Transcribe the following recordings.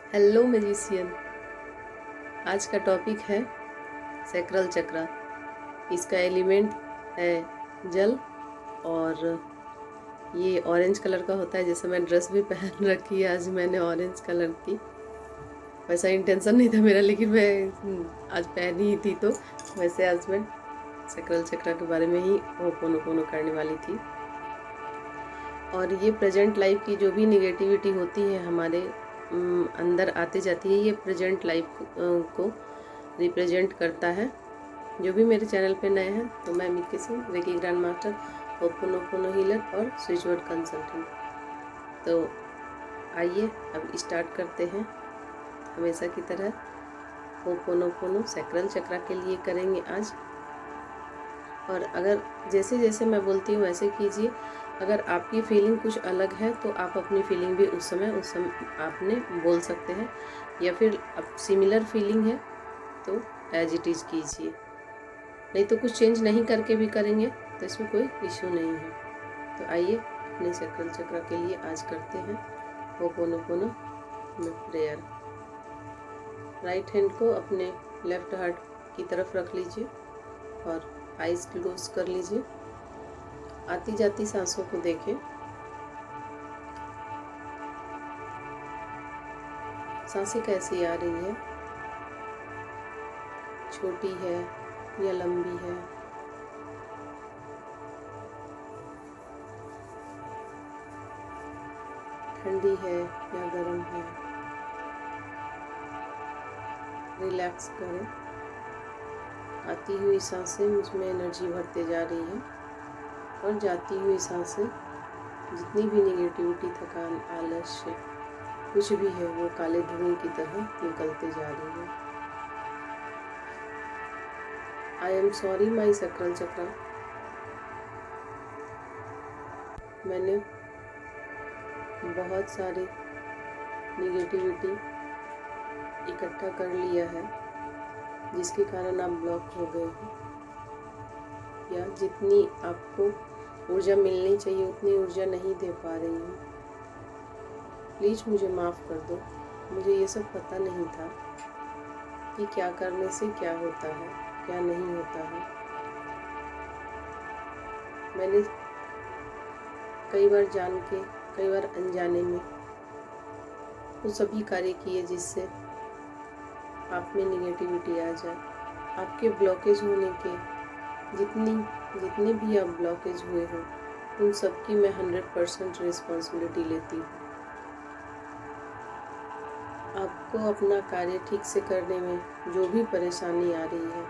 Hello magician. आज का topic है सैक्रल चक्रा। इसका एलिमेंट है जल और ये ऑरेंज कलर का होता है। जैसे मैं ड्रेस भी पहन रखी है आज मैंने ऑरेंज कलर की। वैसा इंटेंशन नहीं था मेरा, लेकिन मैं आज पहनी ही थी। तो वैसे आज मैं सैक्रल चक्रा के बारे में ही होपोनोपोनो करने वाली थी। और ये प्रेजेंट लाइफ की जो भी निगेटिविटी होती है हमारे अंदर आती जाती है, ये प्रेजेंट लाइफ को रिप्रेजेंट करता है। जो भी मेरे चैनल पे नए हैं तो मैं Mickey Singh, reiki grand master, ho'oponopono healer और स्विच वर्ड कंसल्टेंट। तो आइए अब स्टार्ट करते हैं। हमेशा की तरह होपोनोपोनो सैक्रल चक्रा के लिए करेंगे आज। और अगर जैसे जैसे मैं बोलती हूँ वैसे कीजिए। अगर आपकी फीलिंग कुछ अलग है तो आप अपनी फीलिंग भी उस समय आपने बोल सकते हैं, या फिर अब सिमिलर फीलिंग है तो एज इट इज़ कीजिए। नहीं तो कुछ चेंज नहीं करके भी करेंगे तो इसमें कोई इशू नहीं है। तो आइए अपने सैक्रल चक्रा के लिए आज करते हैं होपोनोपोनो में प्रेयर। राइट हैंड को अपने लेफ्ट हार्ट की तरफ रख लीजिए और आइज क्लोज कर लीजिए। आती जाती सांसों को देखें। सांसें कैसी आ रही है, छोटी है या लंबी है, ठंडी है या गर्म है। रिलैक्स करें। आती हुई सांसें मुझमें एनर्जी भरते जा रही है और जाती हुई सांसें जितनी भी निगेटिविटी, थकान, आलस्य कुछ भी है वो काले धुएं की तरह निकलते जा रही है। I am sorry my sacral chakra. मैंने बहुत सारी निगेटिविटी इकट्ठा कर लिया है जिसके कारण आप ब्लॉक हो गए हो, या जितनी आपको ऊर्जा मिलनी चाहिए उतनी ऊर्जा नहीं दे पा रही हूँ। प्लीज़ मुझे माफ़ कर दो। मुझे ये सब पता नहीं था कि क्या करने से क्या होता है, क्या नहीं होता है। मैंने कई बार जान के, कई बार अनजाने में वो सभी कार्य किए जिससे आप में निगेटिविटी आ जाए। आपके ब्लॉकेज होने के जितने भी आप ब्लॉकेज हुए हो उन सब की मैं 100% रिस्पॉन्सिबिलिटी लेती हूँ। आपको अपना कार्य ठीक से करने में जो भी परेशानी आ रही है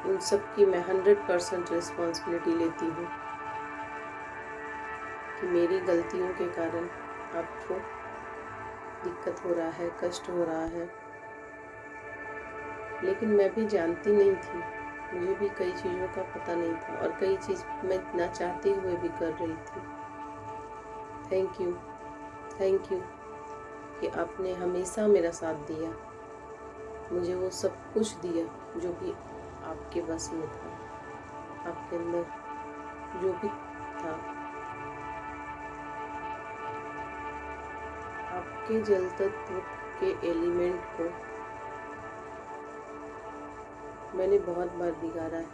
उन सब की मैं 100% रिस्पॉन्सिबिलिटी लेती हूँ कि मेरी गलतियों के कारण आपको दिक्कत हो रहा है, कष्ट हो रहा है। लेकिन मैं भी जानती नहीं थी, मुझे भी कई चीज़ों का पता नहीं था और कई चीज़ मैं ना चाहते हुए भी कर रही थी। थैंक यू कि आपने हमेशा मेरा साथ दिया, मुझे वो सब कुछ दिया जो भी आपके बस में था, आपके अंदर जो भी था। आपके जल तत्व के एलिमेंट को मैंने बहुत बार बिगाड़ा है।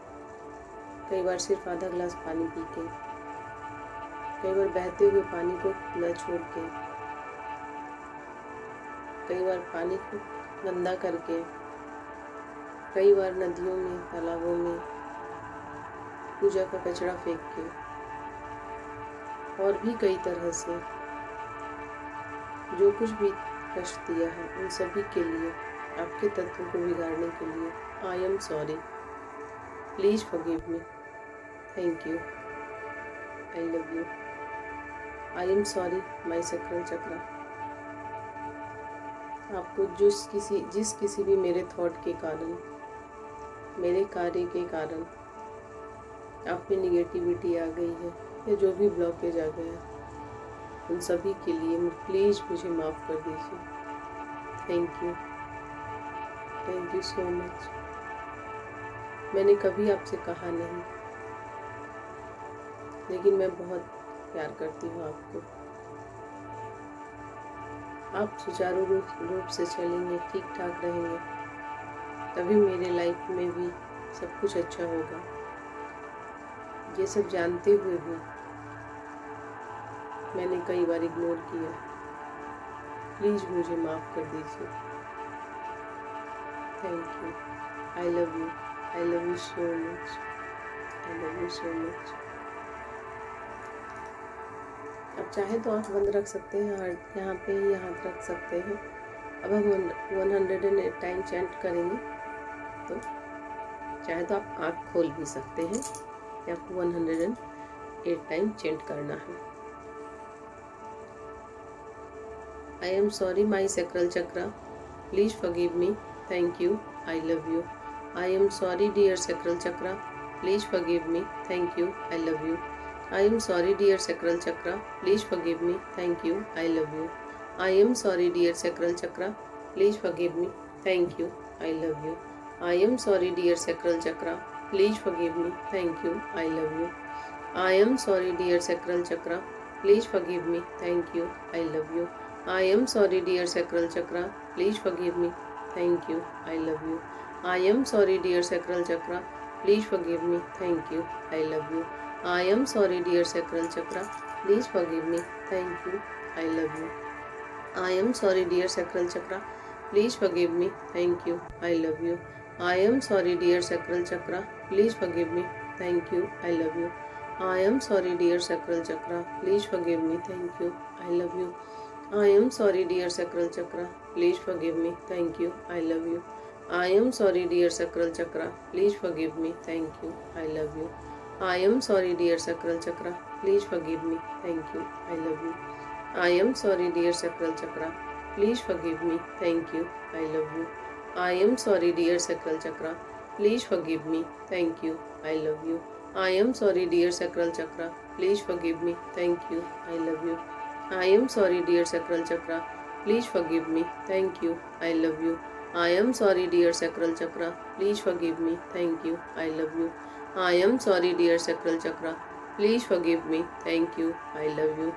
कई बार सिर्फ आधा गिलास पानी पी के, कई बार बहते हुए पानी को न छोड़ के, कई बार पानी को गंदा करके, कई बार नदियों में, तालाबों में पूजा का कचरा फेंक के, और भी कई तरह से जो कुछ भी कष्ट दिया है उन सभी के लिए, आपके तत्वों को बिगाड़ने के लिए I am sorry. Please forgive me. Thank you. I love you. I am sorry my sacral chakra. आपको जिस किसी भी मेरे थॉट के कारण, मेरे कार्य के कारण आप में निगेटिविटी आ गई है या जो भी ब्लॉकेज आ गया है उन सभी के लिए प्लीज़ मुझे माफ़ कर दीजिए। Thank you so much. मैंने कभी आपसे कहा नहीं, लेकिन मैं बहुत प्यार करती हूँ आपको। आप सुचारू रूप से चलेंगे, ठीक ठाक रहेंगे, तभी मेरे लाइफ में भी सब कुछ अच्छा होगा। ये सब जानते हुए भी मैंने कई बार इग्नोर किया। प्लीज़ मुझे माफ़ कर दीजिए। Thank you. I love you. I love you so much. I love you so much. अब चाहे तो आँख बंद रख सकते हैं और यहाँ पे ही हाथ रख सकते हैं। अब हम 108 टाइम चैंट करेंगे, तो चाहे तो आप आँख खोल भी सकते हैं कि आपको 108 टाइम चैंट करना है। I am sorry, my sacral chakra. Please forgive me. Thank you. I love you. I am sorry, dear sacral chakra. Please forgive me. Thank you. I love you. I am sorry, dear sacral chakra. Please forgive me. Thank you. I love you. I am sorry, dear sacral chakra. Please forgive me. Thank you. I love you. I am sorry, dear sacral chakra. Please forgive me. Thank you. I love you. I am sorry, dear sacral chakra. Please forgive me. Thank you. I love you. I am sorry, dear sacral chakra. Please forgive me. Thank you. I love you. I am sorry, dear sacral chakra. Please forgive me. Thank you. I love you. I am sorry, dear sacral chakra. Please forgive me. Thank you. I love you. I am sorry, dear sacral chakra. Please forgive me. Thank you. I love you. I am sorry, dear sacral chakra. Please forgive me. Thank you. I love you. I am sorry, dear sacral chakra. Please forgive me. Thank you. I love you. I am sorry, dear sacral chakra. Please forgive me. Thank you. I love you. I am sorry, dear sacral chakra. Please forgive me. Thank you. I love you. I am sorry, dear sacral chakra. Please forgive me. Thank you. I love you. I am sorry, dear sacral chakra. Please forgive me. Thank you. I love you. I am sorry, dear sacral chakra. Please forgive me. Thank you. I love you. I am sorry, dear sacral chakra. Please forgive me. Thank you. I love you. I am sorry, dear sacral chakra. Please forgive me. Thank you. I love you. I am sorry, dear sacral chakra. Please forgive me. Thank you. I love you. I am sorry, dear sacral chakra. Please forgive me. Thank you. I love you.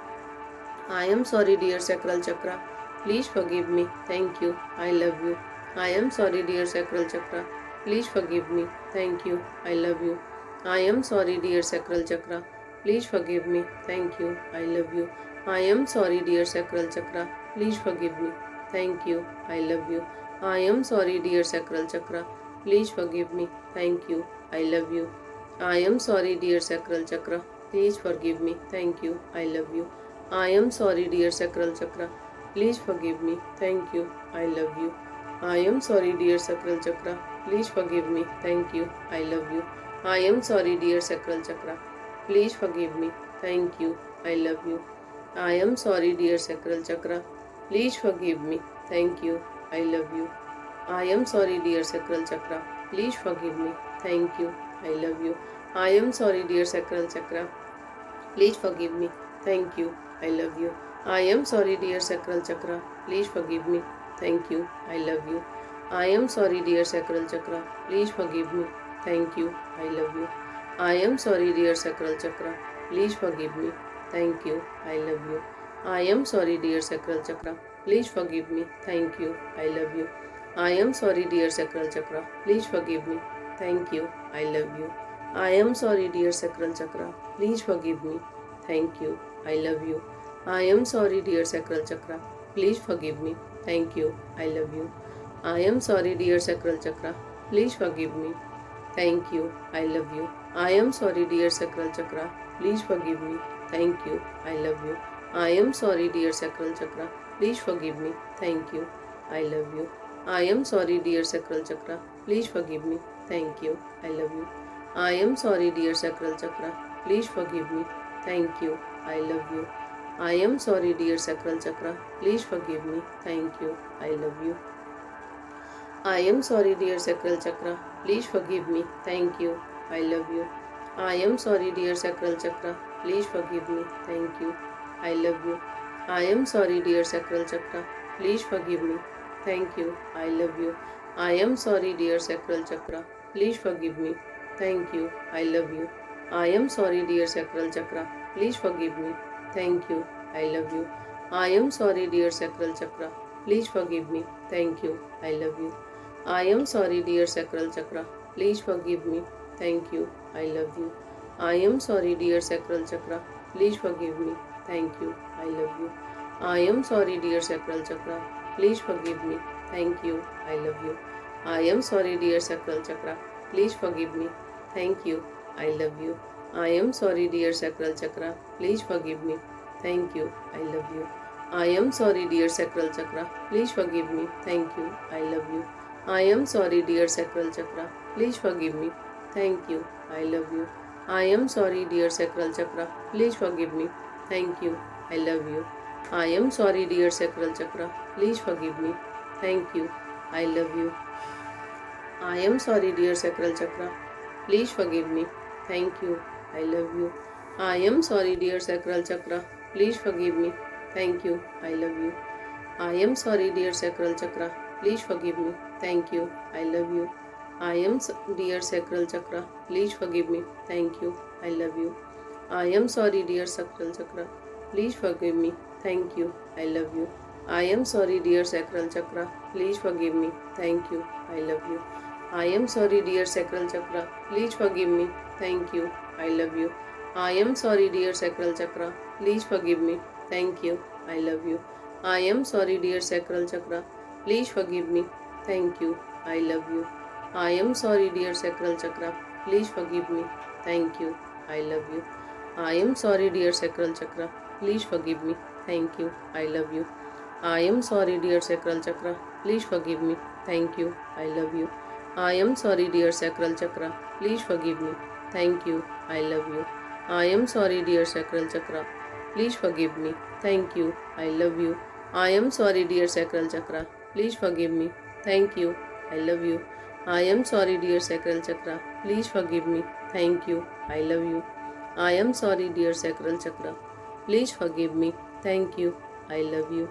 I am sorry, dear sacral chakra. Please forgive me. Thank you. I love you. I am sorry, dear sacral chakra. Please forgive me. Thank you. I love you. I am sorry, dear sacral chakra. Please forgive me. Thank you. I love you. I am sorry, dear sacral chakra. Please forgive me. Thank you. I love you. I am sorry, dear sacral chakra. Please forgive me. Thank you. I love you. I am sorry, dear sacral chakra. Please forgive me. Thank you. I love you. I am sorry, dear sacral chakra. Please forgive me. Thank you. I love you. I am sorry, dear sacral chakra. Please forgive me. Thank you. I love you. I am sorry, dear sacral chakra. Please forgive me. Thank you. I love you. I am sorry, dear sacral chakra. Please forgive me. Thank you. I love you. I am sorry, dear sacral chakra. Please forgive me. Thank you. I love you. I am sorry, dear sacral chakra. Please forgive me. Thank you. I love you. I am sorry, dear sacral chakra. Please forgive me. Thank you. I love you. I am sorry, dear sacral chakra. Please forgive me. Thank you. I love you. I am sorry, dear sacral chakra. Please forgive me. Thank you. I love you. I am sorry, dear sacral chakra. Please forgive me. Thank you. I love you. I am sorry, dear sacral chakra. Please forgive me. Thank you. I love you. I am sorry, dear sacral chakra. Please forgive me. Thank you. I love you. I am sorry, dear sacral chakra. Please forgive me. Thank you. I love you. I am sorry, dear sacral chakra. Please forgive me. Thank you. I love you. I am sorry, dear sacral chakra. Please forgive me. Thank you. I love you. I am sorry, dear sacral chakra. Please forgive me. Thank you. I love you. I am sorry, dear sacral chakra. Please forgive me. Thank you. I love you. I am sorry, dear sacral chakra. Please forgive me. Thank you. I love you. I am sorry, dear sacral chakra. Please forgive me. Thank you. I love you. I am sorry, dear sacral chakra. Please forgive me. Thank you. I love you. I am sorry, dear sacral chakra. Please forgive me. Thank you. I love you. I am sorry, dear sacral chakra. Please forgive me. Thank you. I love you. I am sorry, dear sacral chakra. Please forgive me. Thank you. I love you. I am sorry, dear sacral chakra. Please forgive me. Thank you. I love you. I am sorry, dear sacral chakra. Please forgive me. Thank you. I love you. I am sorry, dear sacral chakra. Please forgive me. Thank you. I love you. I am sorry, dear sacral chakra. Please forgive me. Thank you. I love you. I am sorry, dear sacral chakra. Please forgive me. Thank you. I love you. I am sorry, dear sacral chakra. Please forgive me. Thank you. I love you. I am sorry, dear sacral chakra. Please forgive me. Thank you. I love you. I am sorry, dear sacral chakra. Please forgive me. Thank you. I love you. I am sorry, dear sacral chakra. Please forgive me. Thank you. I love you. I am sorry, dear sacral chakra. Please forgive me. Thank you. I love you. I am sorry, dear sacral chakra. Please forgive me. Thank you. I love you. I am sorry, dear sacral chakra. Please forgive me. Thank you. I love you. I am sorry, dear sacral chakra. Please forgive me. Thank you. I love you. I am sorry, dear sacral chakra. Please forgive me. Thank you. I love you. I am dear sacral chakra. Please forgive me. Thank you. I love you. I am sorry, dear sacral chakra. Please forgive me. Thank you. I love you. I am sorry, dear sacral chakra. Please forgive me. Thank you. I love you. I am sorry, dear sacral chakra. Please forgive me. Thank you. I love you. I am sorry, dear sacral chakra. Please forgive me. Thank you. I love you. I am sorry, dear sacral chakra. Please forgive me. Thank you. I love you. I am sorry, dear sacral chakra. Please forgive me. Thank you. I love you. I am sorry, dear sacral chakra. Please forgive me. Thank you. I love you. I am sorry, dear sacral chakra. Please forgive me. Thank you. I love you. I am sorry, dear sacral chakra. Please forgive me. Thank you. I love you. I am sorry, dear sacral chakra. Please forgive me. Thank you. I love you. I am sorry, dear sacral chakra. Please forgive me. Thank you. I love you. I am sorry, dear sacral chakra. Please forgive me. Thank you. I love you. I am sorry, dear sacral chakra. Please forgive me. Thank you. I love you. I am sorry, dear sacral chakra. Please forgive me. Thank you. I love you.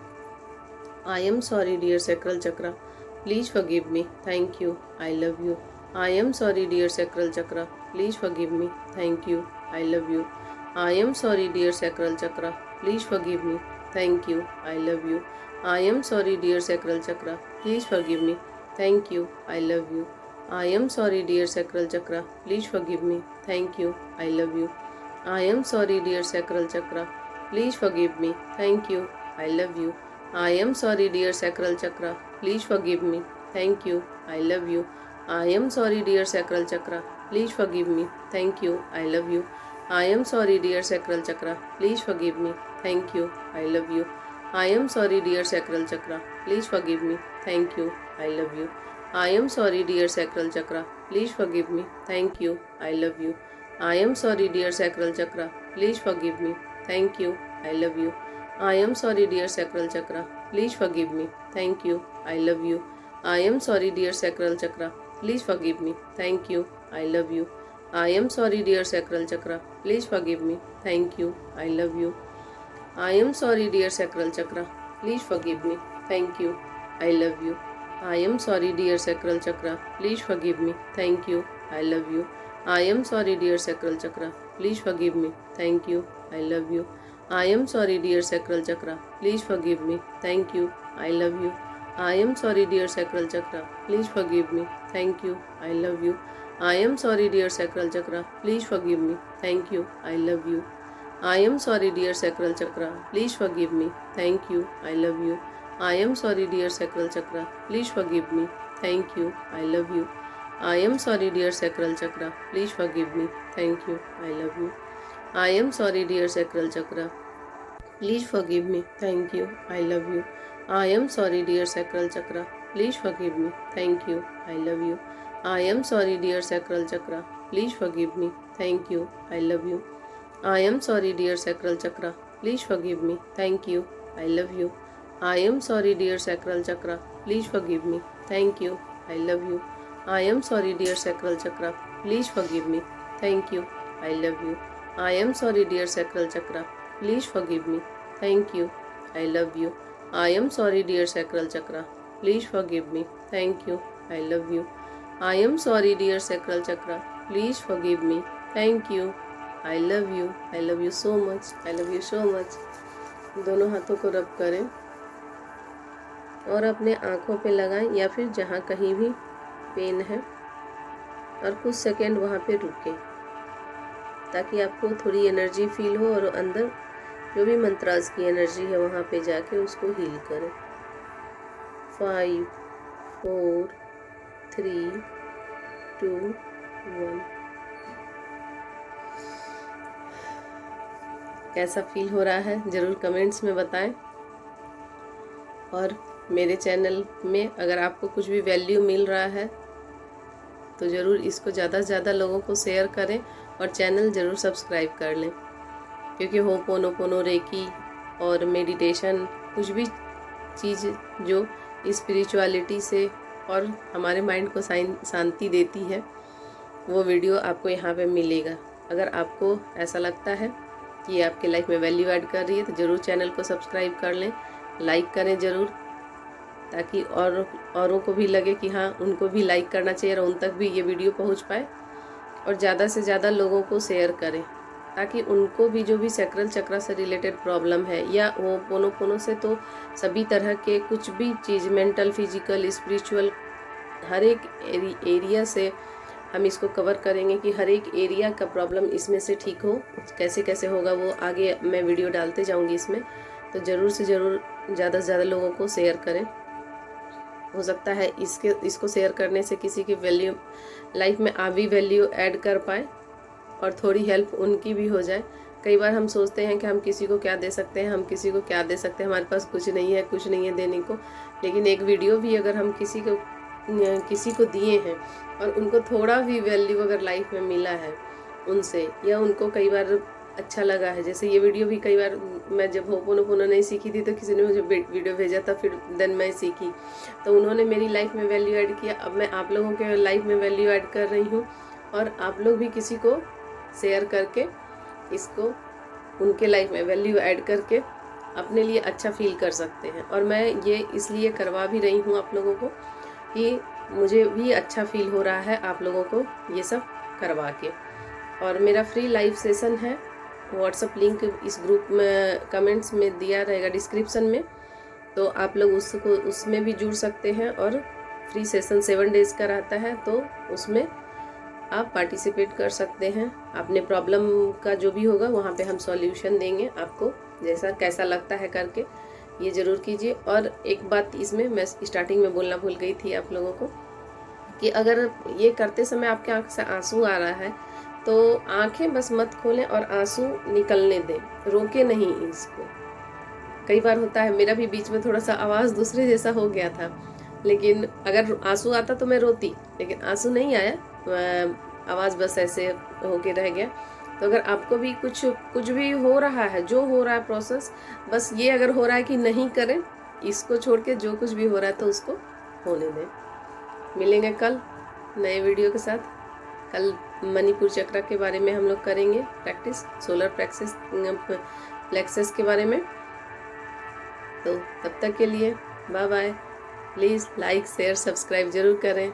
I am sorry, dear sacral chakra. Please forgive me. Thank you. I love you. I am sorry, dear sacral chakra. Please forgive me. Thank you. I love you. I am sorry, dear sacral chakra. Please forgive me. Thank you. I love you. I am sorry, dear sacral chakra. Please forgive me. Thank you. I love you. I am sorry, dear sacral chakra. Please forgive me. Thank you. I love you. I am sorry, dear sacral chakra. Please forgive me. Thank you. I love you. I am sorry, dear sacral chakra. Please forgive me. Thank you. I love you. I am sorry, dear sacral chakra. Please forgive me. Thank you. I love you. I am sorry, dear sacral chakra. Please forgive me. Thank you. I love you. I am sorry, dear sacral chakra. Please forgive me. Thank you. I love you. I am sorry, dear sacral chakra. Please forgive me. Thank you. I love you. I am sorry, dear sacral chakra. Please forgive me. Thank you. I love you. I am sorry, dear sacral chakra. Please forgive me. Thank you. I love you. I am sorry, dear sacral chakra. Please forgive me. Thank you. I love you. I am sorry, dear sacral chakra. Please forgive me. Thank you. I love you. I am sorry, dear sacral chakra. Please forgive me. Thank you. I love you. I am sorry, dear sacral chakra. Please forgive me. Thank you. I love you. I am sorry, dear sacral chakra. Please forgive me. Thank you. I love you. I am sorry, dear sacral chakra. Please forgive me. Thank you. I love you. I am sorry, dear sacral chakra. Please forgive me. Thank you. I love you. I am sorry, dear sacral chakra. Please forgive me. Thank you. I love you. I am sorry, dear sacral chakra. Please forgive me. Thank you. I love you. I am sorry, dear sacral chakra. Please forgive me. Thank you. I love you. I am sorry, dear sacral chakra. Please forgive me. Thank you. I love you. I am sorry, dear sacral chakra. Please forgive me. Thank you. I love you. I am sorry, dear sacral chakra. Please forgive me. Thank you. I love you. I am sorry, dear sacral chakra. Please forgive me. Thank you. I love you. I am sorry, dear sacral chakra. Please forgive me. Thank you. I love you. I am sorry, dear sacral chakra. Please forgive me. Thank you. I love you. I am sorry, dear sacral chakra. Please forgive me. Thank you. I love you. I am sorry, dear sacral chakra. Please forgive me. Thank you. I love you. I am sorry, dear sacral chakra. Please forgive me. Thank you. I love you. I love you so much. I love you so much. दोनों हाथों को रब करें और अपने आँखों पे लगाएं या फिर जहाँ कहीं भी पेन है, और कुछ सेकंड वहाँ पे रुकें ताकि आपको थोड़ी एनर्जी फील हो और अंदर जो भी मंत्रास की एनर्जी है वहाँ पे जाके उसको हील करें। 5 4 3 2 1। कैसा फील हो रहा है ज़रूर कमेंट्स में बताएं। और मेरे चैनल में अगर आपको कुछ भी वैल्यू मिल रहा है तो ज़रूर इसको ज़्यादा से ज़्यादा लोगों को शेयर करें और चैनल ज़रूर सब्सक्राइब कर लें, क्योंकि होपोनोपोनो, रेकी और मेडिटेशन कुछ भी चीज़ जो स्पिरिचुअलिटी से और हमारे माइंड को शांति देती है वो वीडियो आपको यहाँ पे मिलेगा। अगर आपको ऐसा लगता है कि ये आपके लाइफ में वैल्यू ऐड कर रही है तो ज़रूर चैनल को सब्सक्राइब कर लें, लाइक करें ज़रूर, ताकि औरों को भी लगे कि हाँ उनको भी लाइक करना चाहिए और उन तक भी ये वीडियो पहुँच पाए। और ज़्यादा से ज़्यादा लोगों को शेयर करें ताकि उनको भी जो भी सैक्रल चक्र से रिलेटेड प्रॉब्लम है या होपोनोपोनो से तो सभी तरह के कुछ भी चीज़, मेंटल, फिजिकल, स्पिरिचुअल, हर एक एरिया से हम इसको कवर करेंगे कि हर एक एरिया का प्रॉब्लम इसमें से ठीक हो। कैसे कैसे होगा वो आगे मैं वीडियो डालते जाऊंगी इसमें, तो ज़रूर से ज़रूर ज़्यादा से ज़्यादा लोगों को शेयर करें। हो सकता है इसको शेयर करने से किसी की वैल्यू लाइफ में आप भी वैल्यू ऐड कर पाए और थोड़ी हेल्प उनकी भी हो जाए। कई बार हम सोचते हैं कि हम किसी को क्या दे सकते हैं, हम किसी को क्या दे सकते हैं, हमारे पास कुछ नहीं है देने को, लेकिन एक वीडियो भी अगर हम किसी को दिए हैं और उनको थोड़ा भी वैल्यू अगर लाइफ में मिला है उनसे, या उनको कई बार अच्छा लगा है, जैसे ये वीडियो भी कई बार मैं जब होपोनोपोनो नहीं सीखी थी तो किसी ने मुझे वीडियो भेजा था, फिर देन मैं सीखी तो उन्होंने मेरी लाइफ में वैल्यू ऐड किया। अब मैं आप लोगों के लाइफ में वैल्यू ऐड कर रही हूँ और आप लोग भी किसी को शेयर करके इसको उनके लाइफ में वैल्यू ऐड करके अपने लिए अच्छा फील कर सकते हैं। और मैं ये इसलिए करवा भी रही हूँ आप लोगों को कि मुझे भी अच्छा फील हो रहा है आप लोगों को ये सब करवा के। और मेरा फ्री लाइव सेशन है, व्हाट्सएप लिंक इस ग्रुप में कमेंट्स में दिया रहेगा डिस्क्रिप्शन में, तो आप लोग उसमें भी जुड़ सकते हैं। और फ्री सेशन 7 डेज़ का रहता है तो उसमें आप पार्टिसिपेट कर सकते हैं। अपने प्रॉब्लम का जो भी होगा वहाँ पे हम सॉल्यूशन देंगे आपको, जैसा कैसा लगता है करके ये ज़रूर कीजिए। और एक बात इसमें मैं स्टार्टिंग में बोलना भूल गई थी आप लोगों को कि अगर ये करते समय आपके आँख से आंसू आ रहा है तो आंखें बस मत खोलें और आंसू निकलने दें, रोके नहीं इसको। कई बार होता है, मेरा भी बीच में थोड़ा सा आवाज़ दूसरे जैसा हो गया था, लेकिन अगर आंसू आता तो मैं रोती, लेकिन आंसू नहीं आया, आवाज़ बस ऐसे होके रह गया। तो अगर आपको भी कुछ भी हो रहा है, जो हो रहा है प्रोसेस, बस ये अगर हो रहा है कि नहीं करें, इसको छोड़ के जो कुछ भी हो रहा है तो उसको होने दें। मिलेंगे कल नए वीडियो के साथ। कल मणिपुर चक्र के बारे में हम लोग करेंगे प्रैक्टिस, सोलर प्लेक्सस के बारे में। तो तब तक के लिए bye bye. Please like, share, subscribe जरूर करें।